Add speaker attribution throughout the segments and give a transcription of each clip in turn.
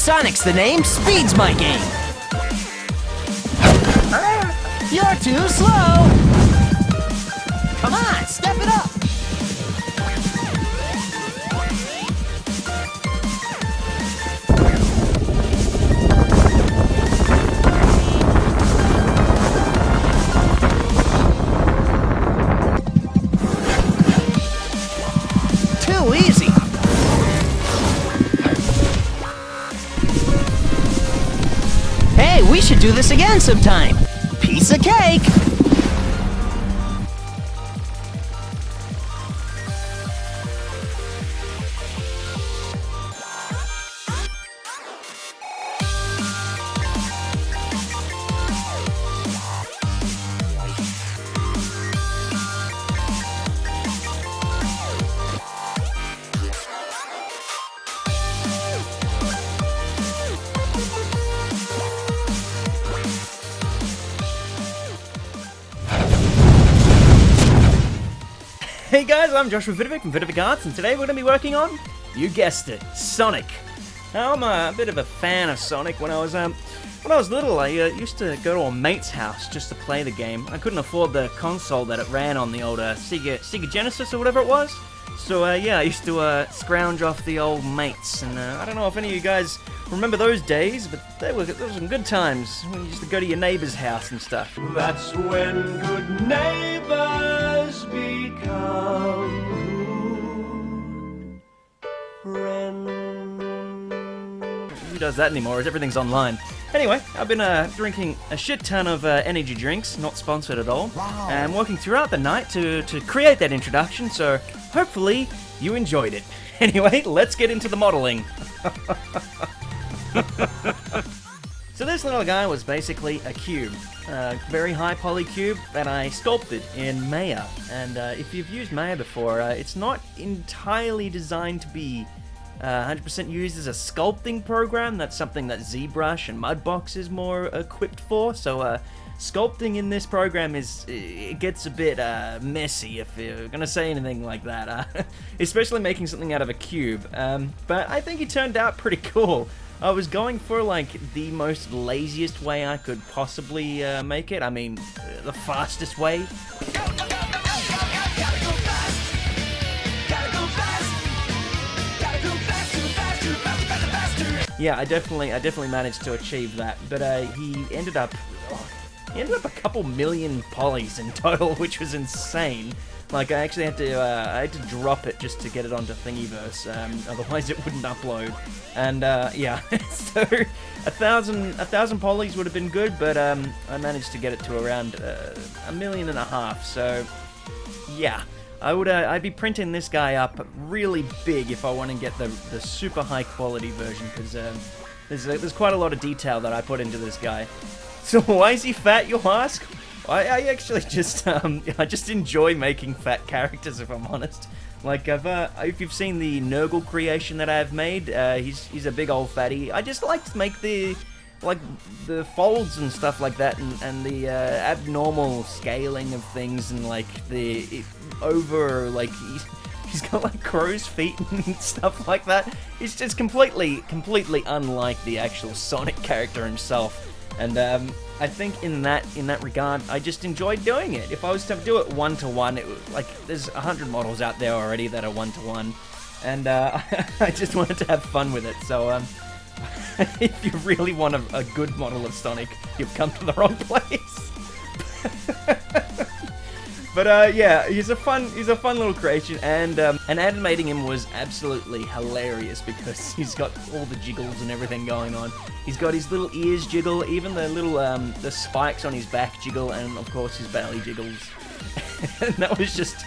Speaker 1: Sonic's the name, speed's my game. You're too slow. Come on, step it up. Too easy. Hey, we should do this again sometime. Piece of cake.
Speaker 2: Hey guys, I'm Joshua Vidovic from Vidovic Arts, and today we're going to be working on, you guessed it, Sonic. Now, I'm a bit of a fan of Sonic. When I was little, I used to go to a mate's house just to play the game. I couldn't afford the console that it ran on, the old Sega Genesis or whatever it was. So yeah, I used to scrounge off the old mates, and I don't know if any of you guys remember those days, but those were some good times when you used to go to your neighbor's house and stuff.
Speaker 3: That's when good neighbors become good friends.
Speaker 2: Who does that anymore, as everything's online? Anyway, I've been drinking a shit ton of energy drinks, not sponsored at all, and working throughout the night to create that introduction, so hopefully you enjoyed it. Anyway, let's get into the modeling. So this little guy was basically a cube, a very high poly cube that I sculpted in Maya. And if you've used Maya before, it's not entirely designed to be 100% used as a sculpting program. That's something that ZBrush and Mudbox is more equipped for. So sculpting in this program it gets a bit messy, if you're gonna say anything like that. Especially making something out of a cube. But I think it turned out pretty cool. I was going for like the most laziest way I could possibly make it. I mean, the fastest way. Yeah, I definitely managed to achieve that. But he ended up a couple million polys in total, which was insane. Like, I actually had to drop it just to get it onto Thingiverse, otherwise it wouldn't upload. And yeah, so a thousand polys would have been good, but I managed to get it to around 1.5 million. So yeah, I'd be printing this guy up really big if I want to get the super high quality version, because there's quite a lot of detail that I put into this guy. So why is he fat, you ask? I actually just I just enjoy making fat characters, if I'm honest. Like, if you've seen the Nurgle creation that I've made, he's a big old fatty. I just like to make the folds and stuff like that, and the abnormal scaling of things, and like he's got like crow's feet and stuff like that. It's just completely unlike the actual Sonic character himself. And I think in that regard, I just enjoyed doing it. If I was to do it one-to-one, there's 100 models out there already that are one-to-one, and I just wanted to have fun with it. So if you really want a good model of Sonic, you've come to the wrong place. But yeah, he's a fun little creation, and animating him was absolutely hilarious because he's got all the jiggles and everything going on. He's got his little ears jiggle, even the little the spikes on his back jiggle, and of course his belly jiggles. And that was just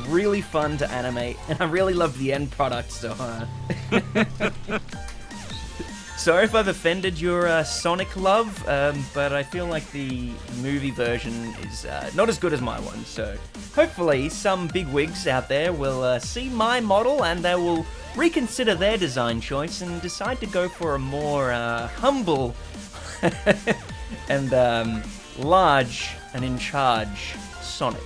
Speaker 2: really fun to animate, and I really loved the end product. So sorry if I've offended your Sonic love, but I feel like the movie version is not as good as my one, so hopefully some bigwigs out there will see my model and they will reconsider their design choice and decide to go for a more humble and large and in charge Sonic.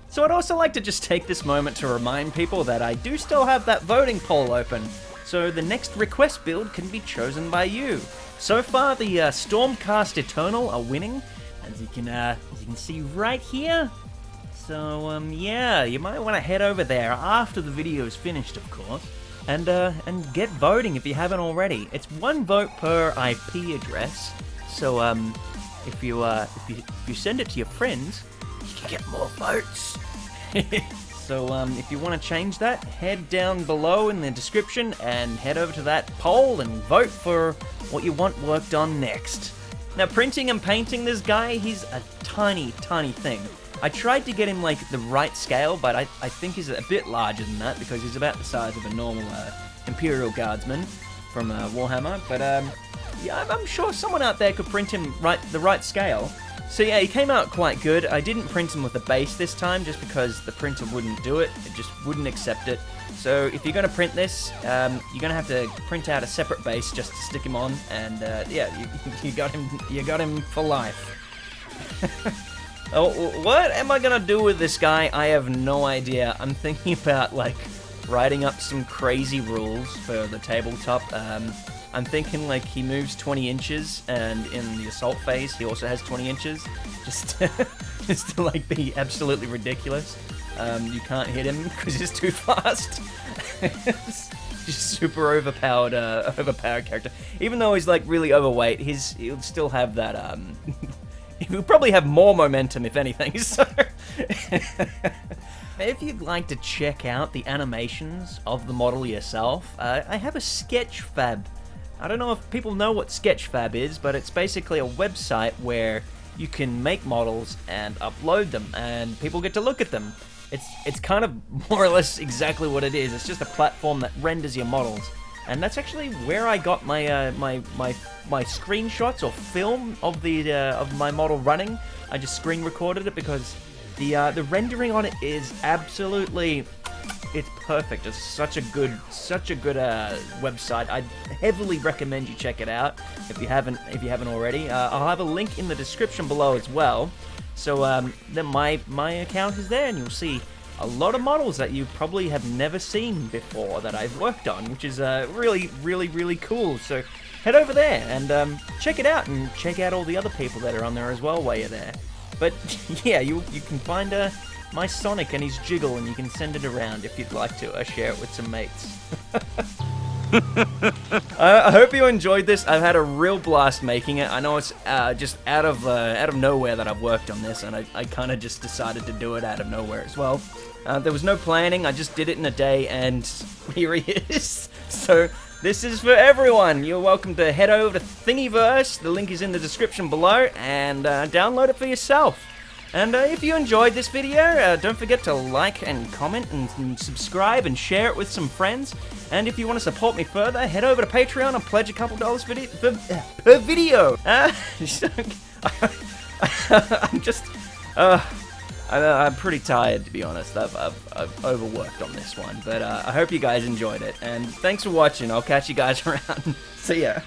Speaker 2: So I'd also like to just take this moment to remind people that I do still have that voting poll open. so the next request build can be chosen by you. So far, the Stormcast Eternal are winning, as you can see right here. So yeah, you might want to head over there after the video is finished, of course, and get voting if you haven't already. It's 1 vote per IP address, so if you send it to your friends, you can get more votes. So if you want to change that, head down below in the description and head over to that poll and vote for what you want worked on next. Now, printing and painting this guy, he's a tiny thing. I tried to get him like the right scale, but I think he's a bit larger than that because he's about the size of a normal Imperial Guardsman from Warhammer. But yeah, I'm sure someone out there could print him the right scale. So yeah, he came out quite good. I didn't print him with a base this time just because the printer wouldn't do it. It just wouldn't accept it. So if you're going to print this, you're going to have to print out a separate base just to stick him on. And yeah, you got him for life. Oh, what am I gonna do with this guy? I have no idea. I'm thinking about, like, writing up some crazy rules for the tabletop. I'm thinking, like, he moves 20 inches, and in the assault phase, he also has 20 inches. Just to like, be absolutely ridiculous. You can't hit him because he's too fast. Just super overpowered character. Even though he's, like, really overweight, he'll still have that, He'll probably have more momentum, if anything, so... If you'd like to check out the animations of the model yourself, I have a Sketchfab. I don't know if people know what Sketchfab is, but it's basically a website where you can make models and upload them, and people get to look at them. It's kind of more or less exactly what it is. It's just a platform that renders your models. And that's actually where I got my my screenshots or film of my model running. I just screen recorded it because the rendering on it is absolutely, it's perfect. It's such a good website. I heavily recommend you check it out if you haven't already. I'll have a link in the description below as well. So then my account is there, and you'll see a lot of models that you probably have never seen before that I've worked on, which is really cool. So head over there and check it out, and check out all the other people that are on there as well while you're there. But yeah, you can find my Sonic and his jiggle, and you can send it around if you'd like to, or share it with some mates. I hope you enjoyed this. I've had a real blast making it. I know it's just out of nowhere that I've worked on this, and I kind of just decided to do it out of nowhere as well. There was no planning. I just did it in a day, and here he is. So this is for everyone. You're welcome to head over to Thingiverse. The link is in the description below, and download it for yourself. And if you enjoyed this video, don't forget to like and comment and subscribe and share it with some friends. And if you want to support me further, head over to Patreon and pledge a couple dollars per video. I'm pretty tired, to be honest. I've overworked on this one, but I hope you guys enjoyed it. And thanks for watching. I'll catch you guys around. See ya.